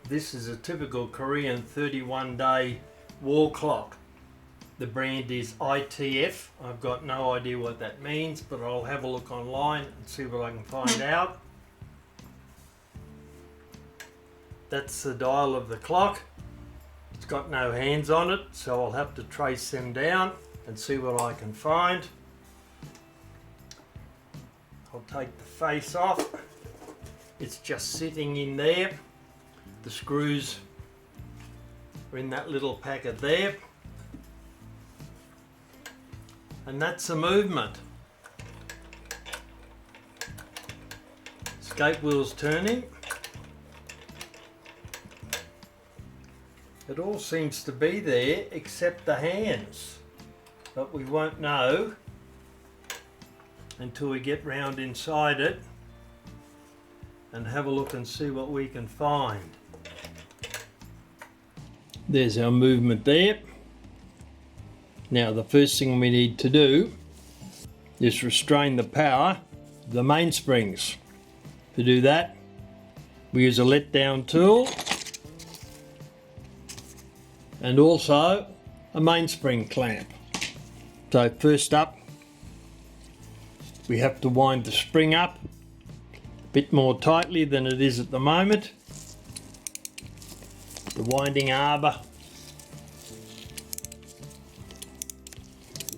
This is a typical Korean 31-day wall clock. The brand is ITF. I've got no idea what that means, but I'll have a look online and see what I can find out. That's the dial of the clock. It's got no hands on it, so I'll have to trace them down and see what I can find. I'll take the face off. It's just sitting in there. The screws are in that little packet there. And that's the movement. Escape wheel's turning. It all seems to be there except the hands, but we won't know until we get round inside it and have a look and see what we can find. There's our movement there. Now the first thing we need to do is restrain the power of the mainsprings. To do that, we use a let-down tool and also a mainspring clamp. So first up, we have to wind the spring up a bit more tightly than it is at the moment. The winding arbor,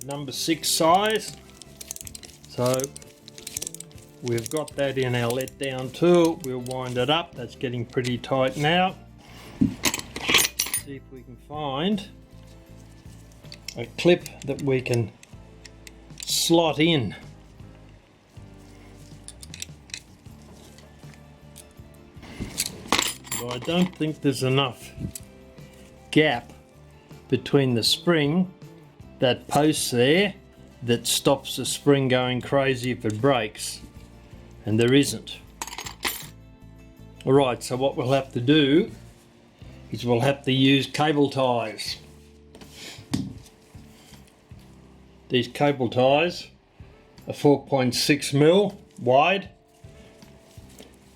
number 6 size. So we've got that in our let down tool. We'll wind it up. That's getting pretty tight now. See if we can find a clip that we can slot in. But I don't think there's enough gap between the spring, that post there, that stops the spring going crazy if it breaks, and there isn't. Alright, so what we'll have to do is we'll have to use cable ties. These cable ties are 4.6mm wide.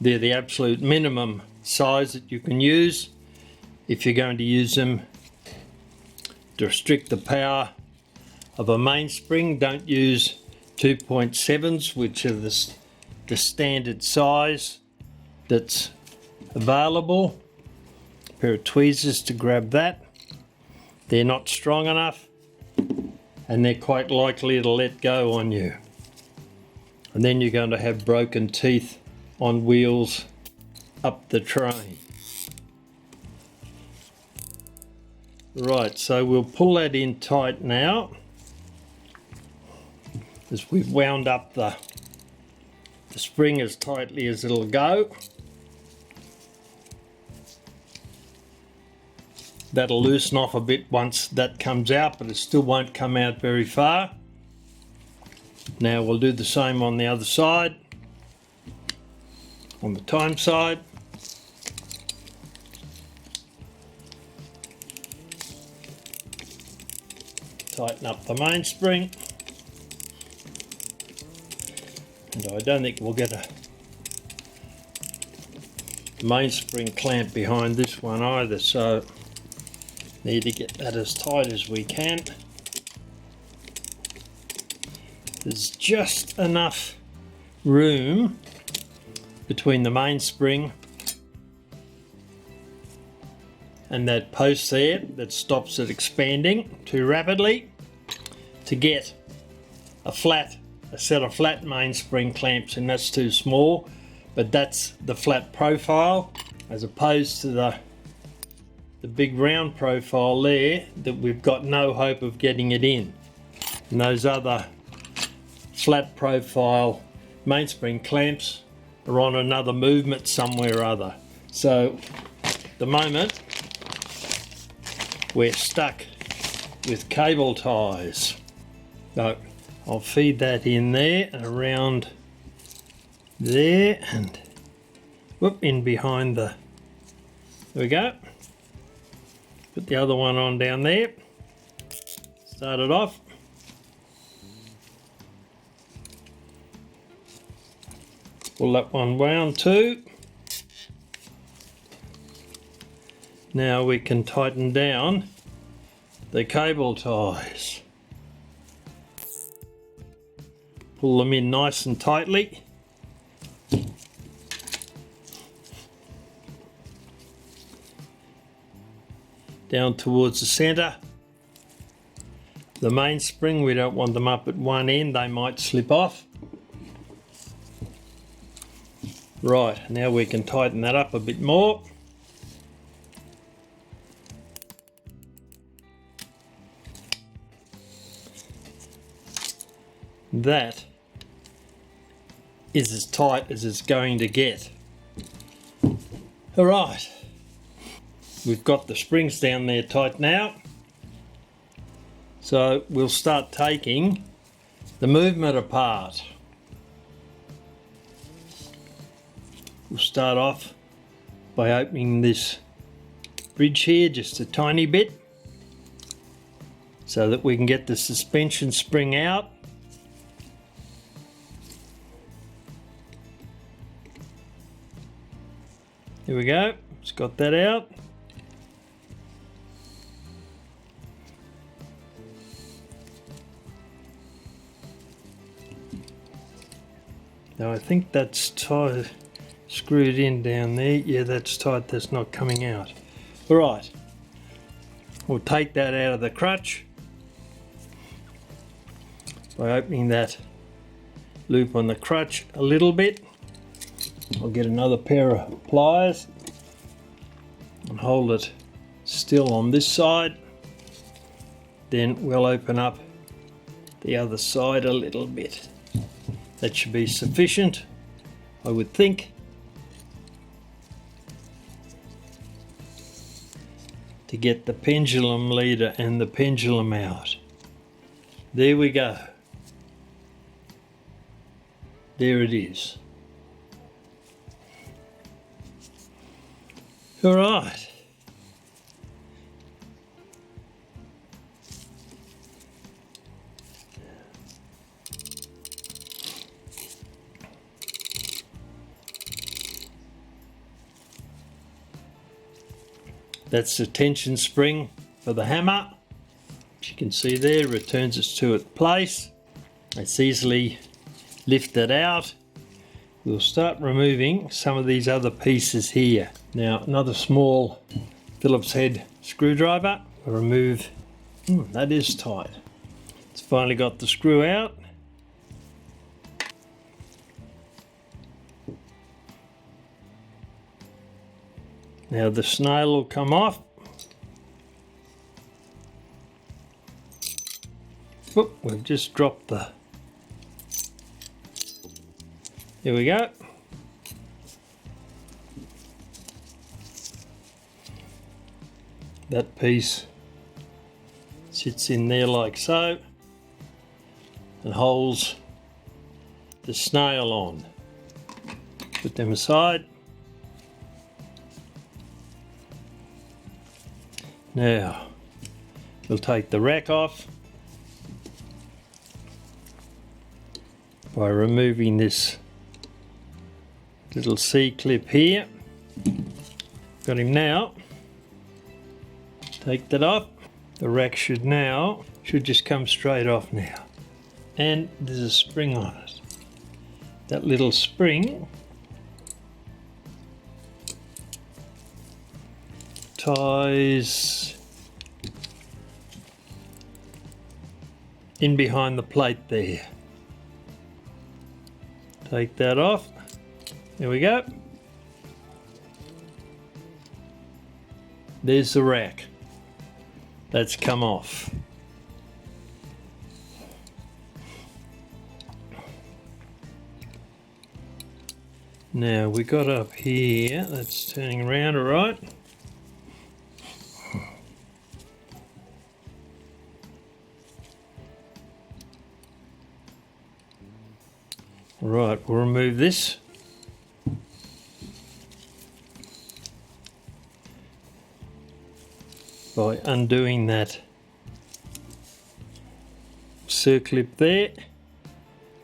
They're the absolute minimum size that you can use if you're going to use them to restrict the power of a mainspring. Don't use 2.7s, which are the standard size that's available. A pair of tweezers to grab that. They're not strong enough and they're quite likely to let go on you. And then you're going to have broken teeth on wheels up the train. Right, so we'll pull that in tight now as we've wound up the spring as tightly as it'll go. That'll loosen off a bit once that comes out, but it still won't come out very far. Now we'll do the same on the other side, on the time side. Tighten up the mainspring. And I don't think we'll get a mainspring clamp behind this one either, so need to get that as tight as we can. There's just enough room between the mainspring and that post there that stops it expanding too rapidly to get a set of flat mainspring clamps, and that's too small. But that's the flat profile as opposed to the big round profile there that we've got no hope of getting it in. And those other flat profile mainspring clamps are on another movement somewhere or other. So at the moment we're stuck with cable ties. So I'll feed that in there and around there and whoop in behind the, there we go. Put the other one on down there. Start it off. Pull that one round too. Now we can tighten down the cable ties. Pull them in nice and tightly. Down towards the centre. The mainspring, we don't want them up at one end, they might slip off. Right, now we can tighten that up a bit more. That is as tight as it's going to get. All right, we've got the springs down there tight now. So we'll start taking the movement apart. We'll start off by opening this bridge here just a tiny bit so that we can get the suspension spring out. There we go, it's got that out. Now I think that's tight, screwed in down there. Yeah, that's tight, that's not coming out. All right, we'll take that out of the crutch by opening that loop on the crutch a little bit. I'll get another pair of pliers and hold it still on this side. Then we'll open up the other side a little bit. That should be sufficient, I would think, to get the pendulum leader and the pendulum out. There we go. There it is. All right. That's the tension spring for the hammer. As you can see there, returns us to its place. It's easily lifted out. We'll start removing some of these other pieces here. Now, another small Phillips head screwdriver. We'll remove, that is tight. It's finally got the screw out. Now the snail will come off. Oop, we've just dropped the... There we go. That piece sits in there like so and holds the snail on. Put them aside. Now we'll take the rack off by removing this little C-clip here. Got him now. Take that off. The rack should just come straight off now. And there's a spring on it. That little spring ties in behind the plate there. Take that off. There we go. There's the rack. That's come off. Now we got up here, that's turning around, all right. All right, we'll remove this. By undoing that circlip there.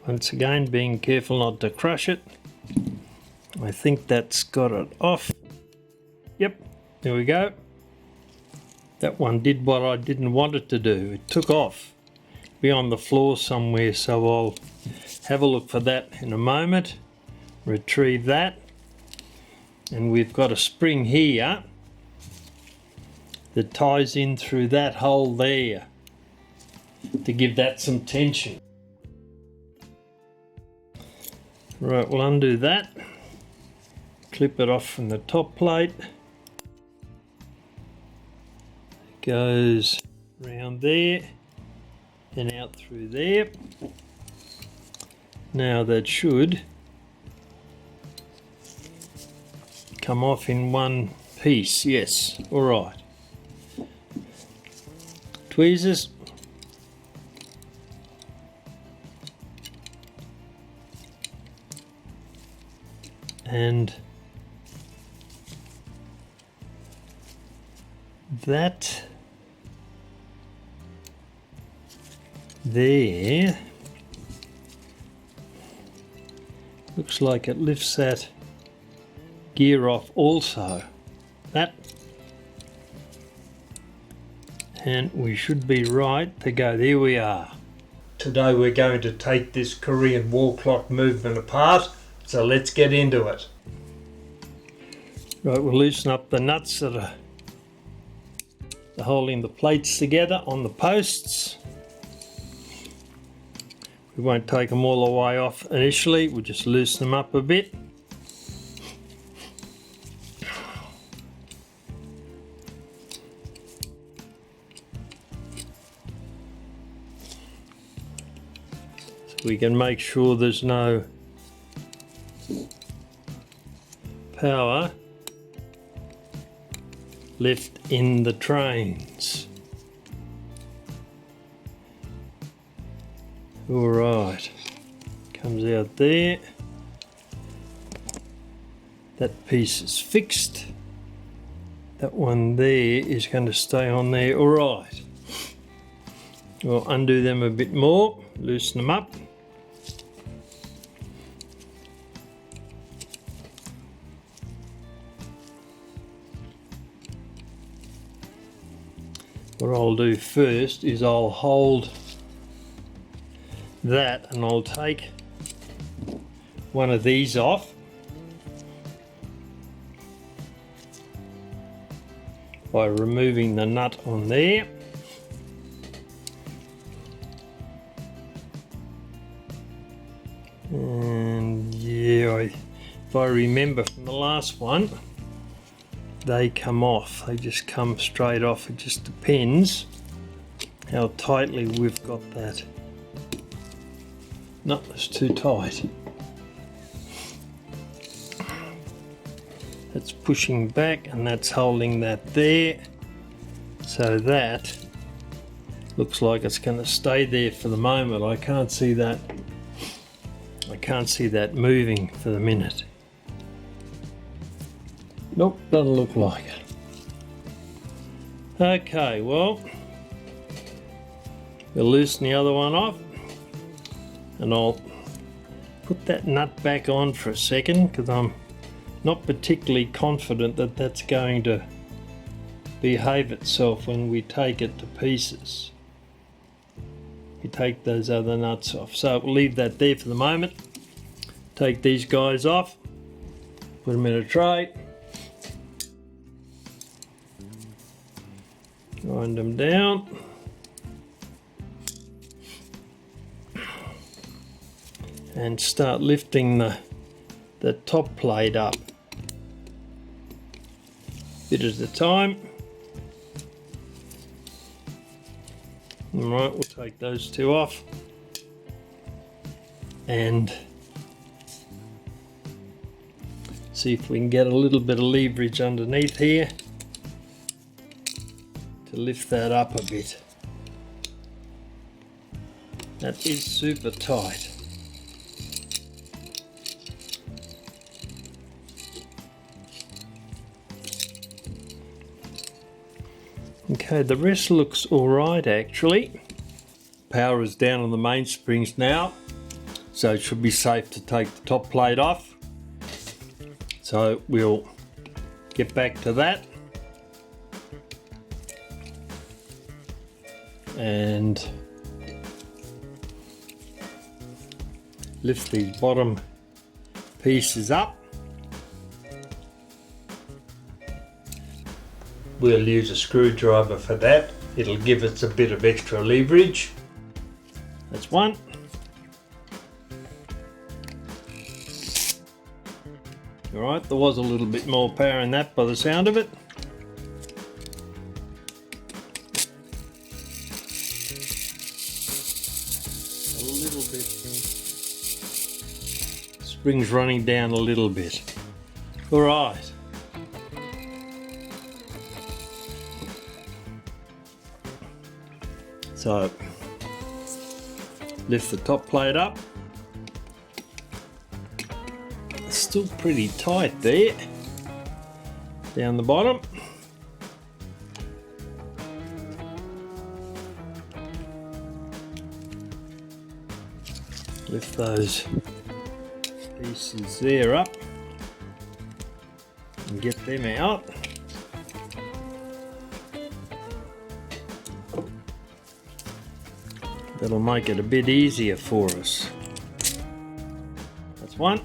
Once again, being careful not to crush it. I think that's got it off. Yep, there we go. That one did what I didn't want it to do. It took off. Be on the floor somewhere, so I'll have a look for that in a moment. Retrieve that. And we've got a spring here that ties in through that hole there to give that some tension. Right, we'll undo that. Clip it off from the top plate. It goes round there and out through there. Now that should come off in one piece. Yes, all right. Tweezers. And that there looks like it lifts that gear off also. That, and we should be right to go. There we are. Today we're going to take this Korean wall clock movement apart, so let's get into it. Right, we'll loosen up the nuts that are holding the plates together on the posts. We won't take them all the way off initially, we'll just loosen them up a bit. So we can make sure there's no power left in the trains. All right, comes out there. That piece is fixed. That one there is going to stay on there. All right, we'll undo them a bit more, loosen them up. What I'll do first is I'll hold that and I'll take one of these off by removing the nut on there. And yeah, if I remember from the last one, they come off. They just come straight off. It just depends how tightly we've got that. No, it's too tight. That's pushing back and that's holding that there. So that looks like it's going to stay there for the moment. I can't see that. I can't see that moving for the minute. Nope, doesn't look like it. Okay, well, we'll loosen the other one off and I'll put that nut back on for a second because I'm not particularly confident that that's going to behave itself when we take it to pieces. We take those other nuts off. So we'll leave that there for the moment. Take these guys off, put them in a tray. Wind them down. And start lifting the top plate up. Bit at a time. Alright, we'll take those two off. And see if we can get a little bit of leverage underneath here to lift that up a bit. That is super tight. Okay, the rest looks alright actually. Power is down on the mainsprings now, so it should be safe to take the top plate off. So we'll get back to that. and lift these bottom pieces up. We'll use a screwdriver for that. It'll give us a bit of extra leverage. That's one. Alright, there was a little bit more power in that by the sound of it. A little bit. Spring's running down a little bit. Alright. So, lift the top plate up. It's still pretty tight there. Down the bottom. Lift those pieces there up and get them out. That'll make it a bit easier for us. That's one.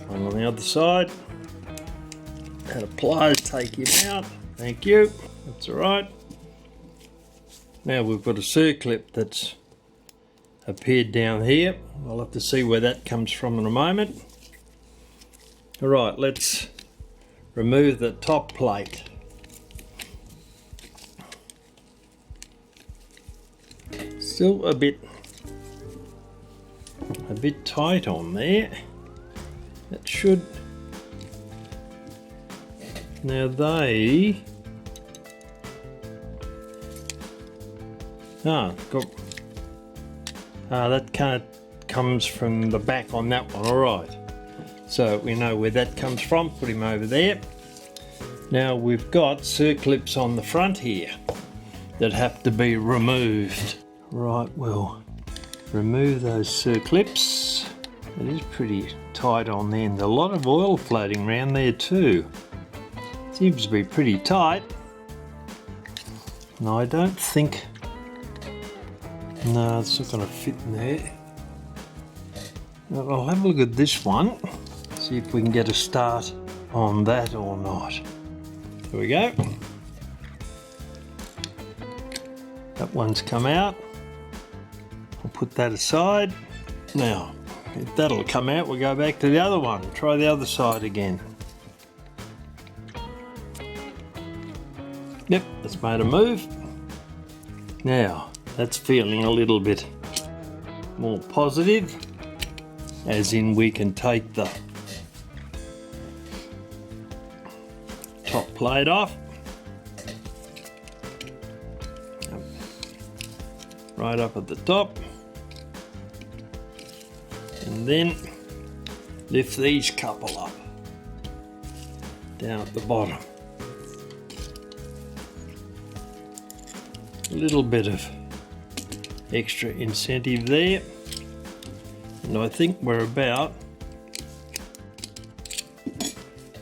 One on the other side. Add a pliers, take him out. Thank you. That's alright. Now we've got a circlip that's appeared down here. I'll have to see where that comes from in a moment. Alright, let's remove the top plate. Still a bit tight on there. That should. Now they that kind of comes from the back on that one. Alright, so we know where that comes from. Put him over there. Now we've got circlips on the front here that have to be removed. Right, we'll remove those circlips. It is pretty tight on the end. A lot of oil floating around there too. Seems to be pretty tight. No, I don't think. No, it's not going to fit in there. I'll have a look at this one. See if we can get a start on that or not. Here we go. That one's come out. I'll put that aside. Now, if that'll come out, we'll go back to the other one. Try the other side again. Yep, that's made a move. Now, that's feeling a little bit more positive, as in we can take the top plate off. Right up at the top. And then lift these couple up down at the bottom. A little bit of extra incentive there, and I think we're about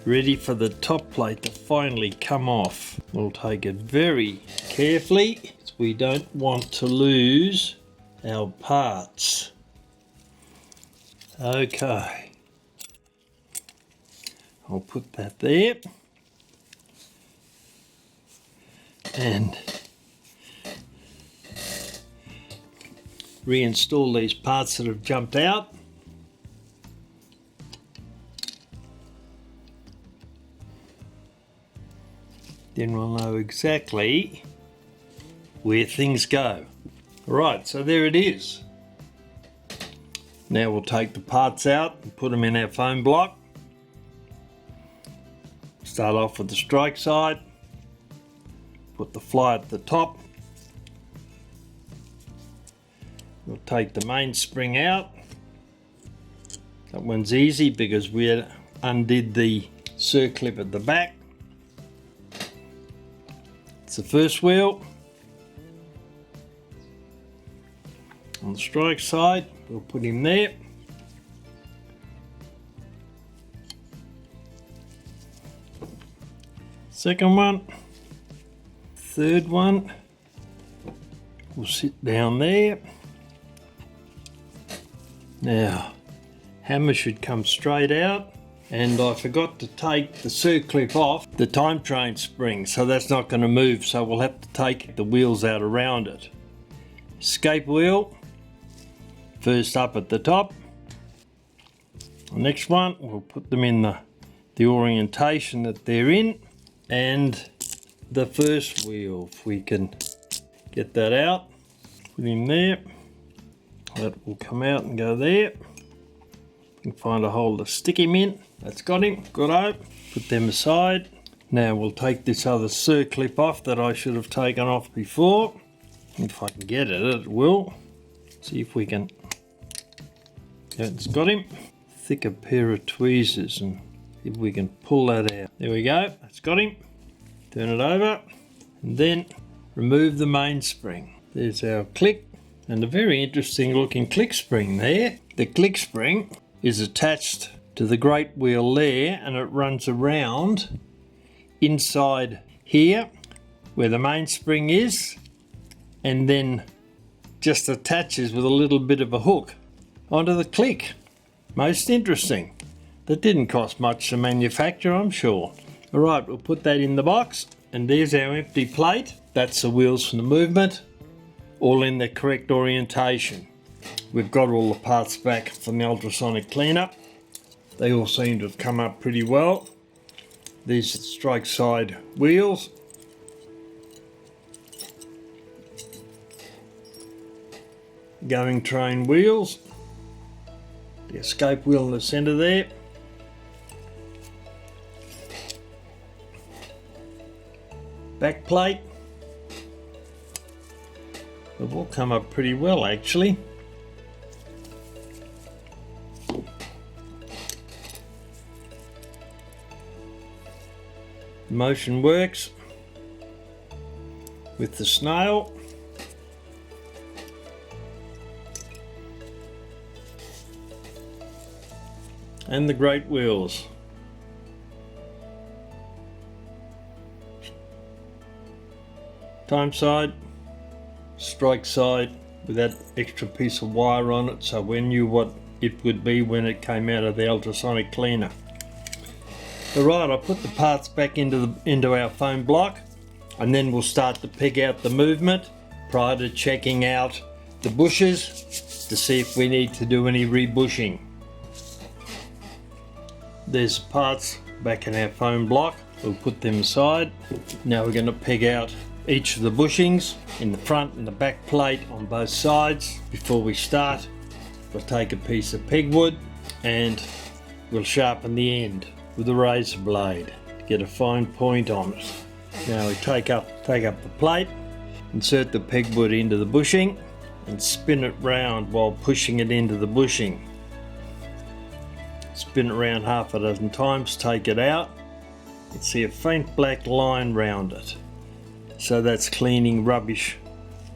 ready for the top plate to finally come off. We'll take it very carefully, as we don't want to lose our parts. Okay, I'll put that there and reinstall these parts that have jumped out. Then we'll know exactly where things go. Right, so there it is. Now we'll take the parts out and put them in our foam block. Start off with the strike side. Put the fly at the top. We'll take the mainspring out. That one's easy because we undid the circlip at the back. It's the first wheel. On the strike side, we'll put him there. Second one. third one will sit down there. Now, hammer should come straight out, and I forgot to take the circlip off the time train spring, so that's not going to move, so we'll have to take the wheels out around it. Escape wheel, first up at the top. The next one, we'll put them in the orientation that they're in, and the first wheel, if we can get that out, put him there. That will come out and go there. You can find a hole to stick him in. That's got him. Good. Put them aside. Now we'll take this other circlip off that I should have taken off before. If I can get it, it will. See if we can. Yeah, it's got him. Thicker pair of tweezers, and if we can pull that out. There we go. That's got him. Turn it over, and then remove the mainspring. There's our click. And a very interesting looking click spring there. The click spring is attached to the great wheel there, and it runs around inside here where the mainspring is, and then just attaches with a little bit of a hook onto the click. Most interesting. That didn't cost much to manufacture, I'm sure. Alright, we'll put that in the box, and there's our empty plate. That's the wheels from the movement, all in the correct orientation. We've got all the parts back from the ultrasonic cleanup. They all seem to have come up pretty well. These are the strike side wheels. Going train wheels. The escape wheel in the centre there. Back plate. They've all come up pretty well actually. The motion works with the snail. And the great wheels. Time side, strike side with that extra piece of wire on it, so we knew what it would be when it came out of the ultrasonic cleaner. Alright, I'll put the parts back into our foam block, and then we'll start to peg out the movement prior to checking out the bushes to see if we need to do any rebushing. There's the parts back in our foam block. We'll put them aside. Now we're going to peg out each of the bushings in the front and the back plate on both sides. Before we start, we'll take a piece of pegwood and we'll sharpen the end with a razor blade to get a fine point on it. Now we take up the plate, insert the pegwood into the bushing and spin it round while pushing it into the bushing. Spin it around half a dozen times, take it out. You can see a faint black line round it. So that's cleaning rubbish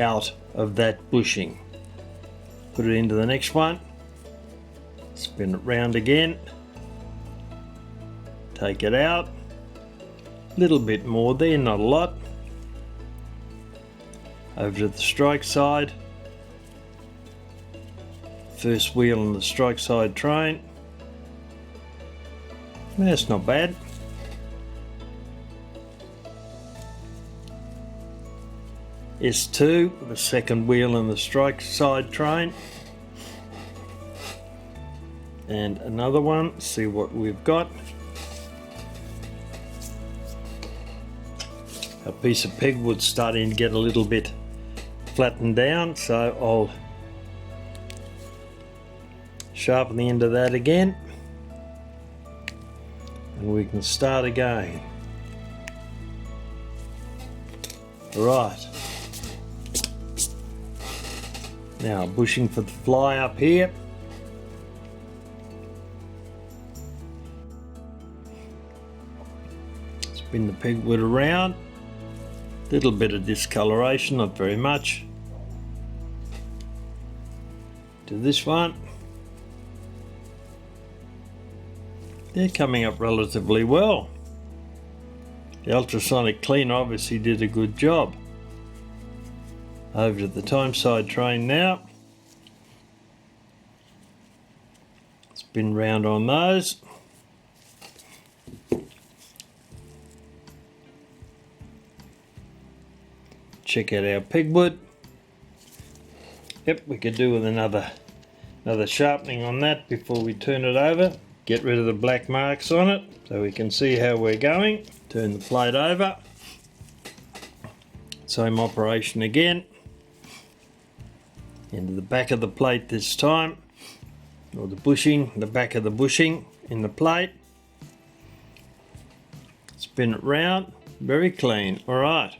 out of that bushing. Put it into the next one. Spin it round again. Take it out. A little bit more there, not a lot. Over to the strike side. First wheel on the strike side train. That's not bad. S2, the second wheel in the strike side train. And another one, see what we've got. A piece of pegwood starting to get a little bit flattened down, so I'll sharpen the end of that again. And we can start again. Right. Now bushing for the fly up here. Spin the pegwood around. Little bit of discoloration, not very much. To this one. They're coming up relatively well. The ultrasonic cleaner obviously did a good job. Over to the time side train now. Spin round on those. Check out our pegwood. Yep, we could do with another sharpening on that before we turn it over. Get rid of the black marks on it so we can see how we're going. Turn the plate over. Same operation again. Into the back of the plate this time, or the bushing, the back of the bushing in the plate. Spin it round, very clean. All right.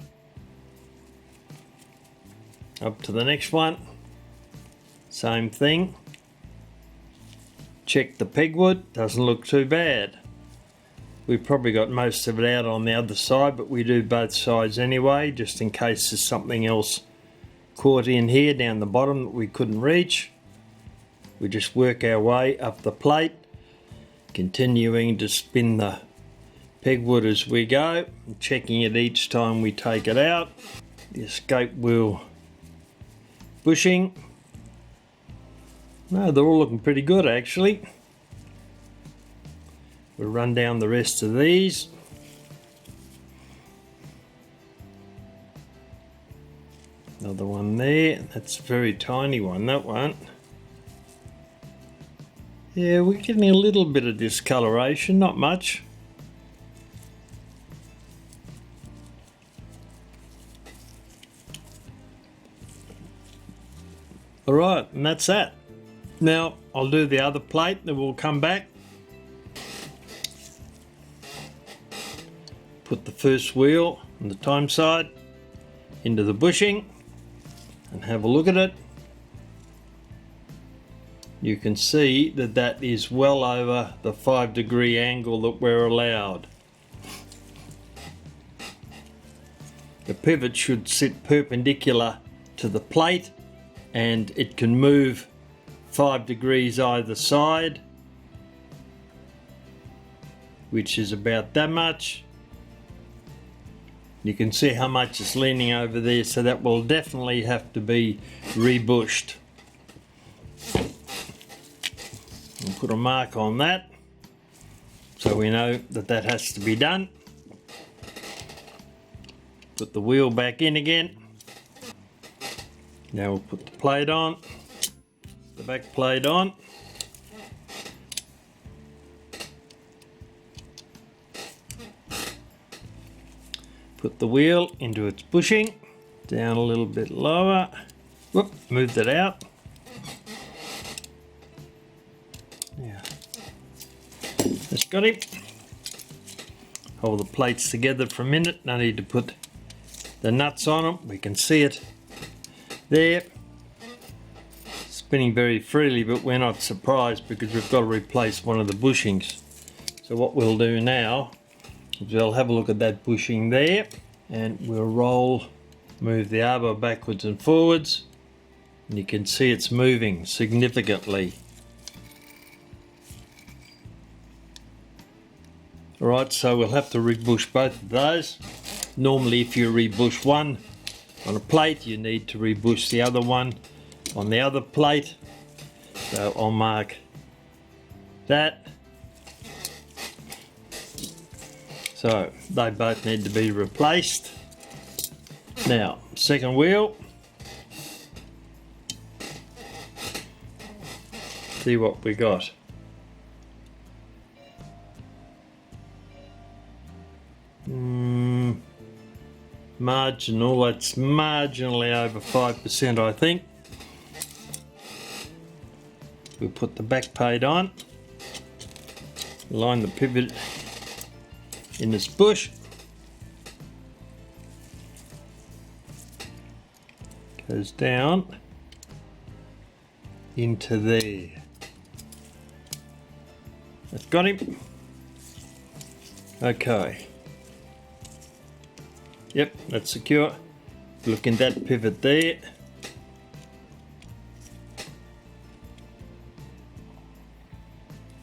Up to the next one. Same thing. Check the pegwood, doesn't look too bad. We've probably got most of it out on the other side, but we do both sides anyway, just in case there's something else caught in here down the bottom that we couldn't reach. We just work our way up the plate, continuing to spin the pegwood as we go, checking it each time we take it out. The escape wheel bushing. No, they're all looking pretty good actually. We'll run down the rest of these. Another one there. That's a very tiny one, that one. Yeah, we're getting a little bit of discoloration, not much. Alright, and that's that. Now, I'll do the other plate, then we'll come back. Put the first wheel on the time side into the bushing and have a look at it. You can see that that is well over the 5-degree angle that we're allowed. The pivot should sit perpendicular to the plate and it can move 5 degrees either side, which is about that much. You can see how much it's leaning over there, so that will definitely have to be rebushed. We'll put a mark on that so we know that that has to be done. Put the wheel back in again. Now we'll put the plate on, the back plate on. Put the wheel into its bushing, down a little bit lower. Whoop, moved it out. Yeah, that's got it. Hold the plates together for a minute. No need to put the nuts on them. We can see it there. Spinning very freely, but we're not surprised because we've got to replace one of the bushings. So what we'll do now, we'll have a look at that bushing there and we'll move the arbor backwards and forwards, and you can see it's moving significantly. Alright, so we'll have to rebush both of those. Normally if you rebush one on a plate, you need to rebush the other one on the other plate. So I'll mark that. So they both need to be replaced. Now, second wheel. See what we got. Marginal, that's marginally over 5% I think. We'll put the back plate on. Line the pivot in this bush. Goes down into there. That's got him. Okay. Yep, that's secure. Look in that pivot there.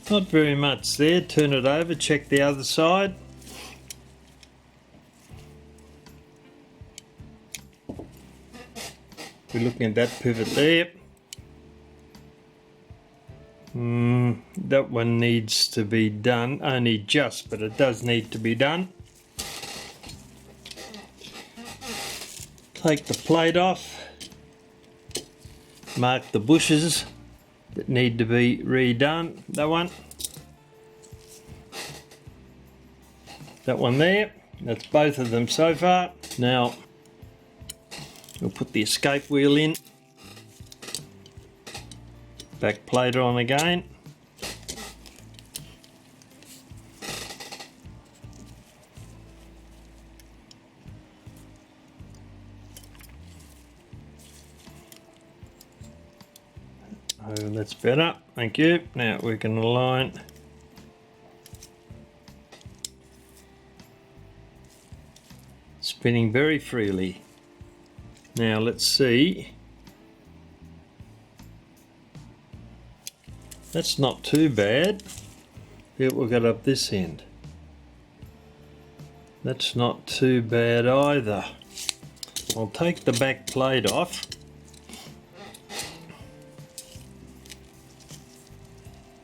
Not very much there. Turn it over, check the other side. we're looking at that pivot there. That one needs to be done, only just, but it does need to be done. Take the plate off, mark the bushes that need to be redone. That one there, that's both of them so far. Now we'll put the escape wheel in, back plate on again. Oh, that's better, thank you. Now we can align spinning very freely. Now let's see. That's not too bad. Yeah, we'll get up this end. That's not too bad either. I'll take the back plate off.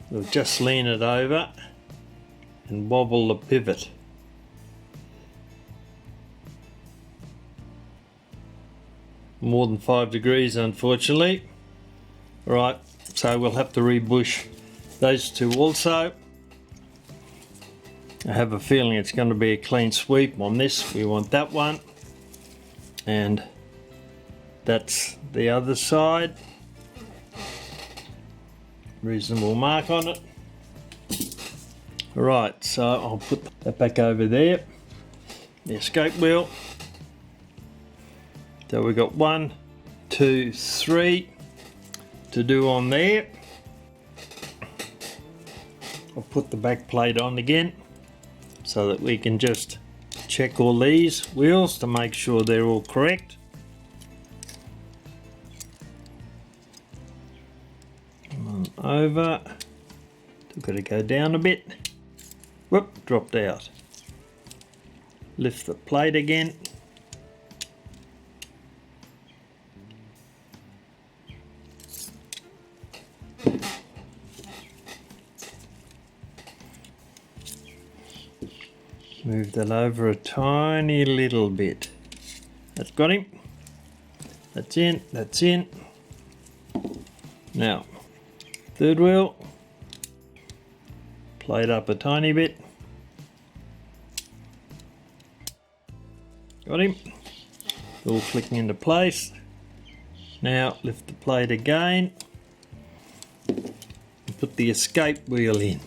We'll just lean it over and wobble the pivot. More than 5 degrees, unfortunately. Right, so we'll have to rebush those two also. I have a feeling it's going to be a clean sweep on this. We want that one, and that's the other side. Reasonable mark on it. Right, so I'll put that back over there. The escape wheel. So we've got 1, 2, 3 to do on there. I'll put the back plate on again so that we can just check all these wheels to make sure they're all correct. Come on over. We've got to go down a bit. Whoop, dropped out. Lift the plate again. Move that over a tiny little bit. That's got him. That's in, that's in. Now, third wheel. Plate up a tiny bit. Got him. All flicking into place. Now lift the plate again. And put the escape wheel in.